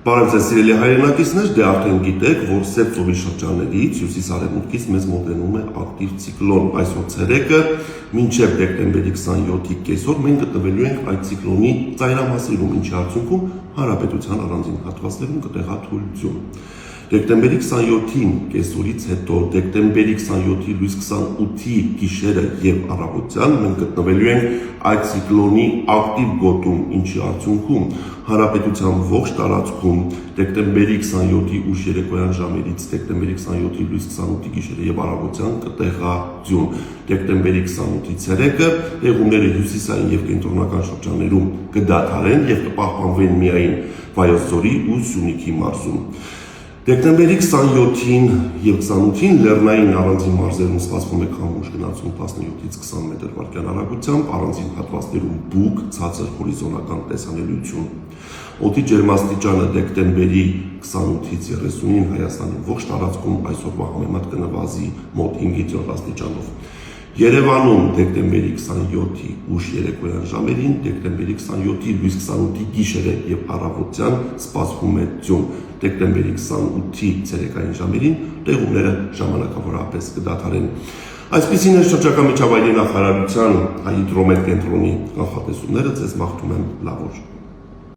Բարև ձեզ սիրելի հայրենակիցներ, դե արդեն գիտեք, որ Սև ծովի շրջաններից հյուսիս-արևմուտքից մեզ մոտենում է ակտիվ ցիկլոն։ Այսօր ցերեկը մինչև դեկտեմբերի 27-ի կեսօր մենք գտնվելու ենք այդ ցիկլոնի ծայրամասերում, ինչի արդյունքում հանրապետության առանձին հատվածներում կտեղաթուլություն։ Դեկտեմբերի 27-ին կեսօրից հետո դեկտեմբերի 27-ի լույս 28-ի գիշերը եւ առավոտյան մենք գտնվելու ենք այդ ցիկլոնի ակտիվ գոտում, ինչի արդյունքում հանրապետության ողջ տարածքում դեկտեմբերի 27-ի ուշ երեկոյան ժամերից դեկտեմբերի 27-ի լույս 28-ի գիշերը եւ առավոտյան կտեղածյուն։ Դեկտեմբերի 28-ի ցերեկը տեղումները հյուսիսային եւ կենտրոնական շրջաններում կդադարեն եւ կպահպանվեն միայն Վայոց ձորի ու Սյունիքի մարզում։ Դեկտեմբերի 27-ին եւ 28-ին լեռնային առանձին մարզերում սպասվում է քամուշ գնացում 17-ից 20 մետր վարկյան արագությամբ, առանձին հատվածներում բուք, ցածր հորիզոնական տեսանելիություն։ Օդի ջերմաստիճանը դեկտեմբերի 28-ից 30-ին Հայաստանի ողջ տարածքում այսօրվա համեմատ կնվազի մոտ 5-7 աստիճանով։ Երևանում դեկտեմբերի 27-ի ուշ երեկոյան ժամերին, դեկտեմբերի 27-ի լույս 28-ի գիշերը եւ առավոտյան սպասվում է ձյուն։ Դեկտեմբերի 28-ի ցերեկային ժամերին տեղումները ժամանակավորապես կդադարեն։ Այսպիսին է շրջակա միջավայրի նախարարության հիդրոմետ կենտրոնի կանխատեսումները, ձեզ մաղթում եմ լավ օր։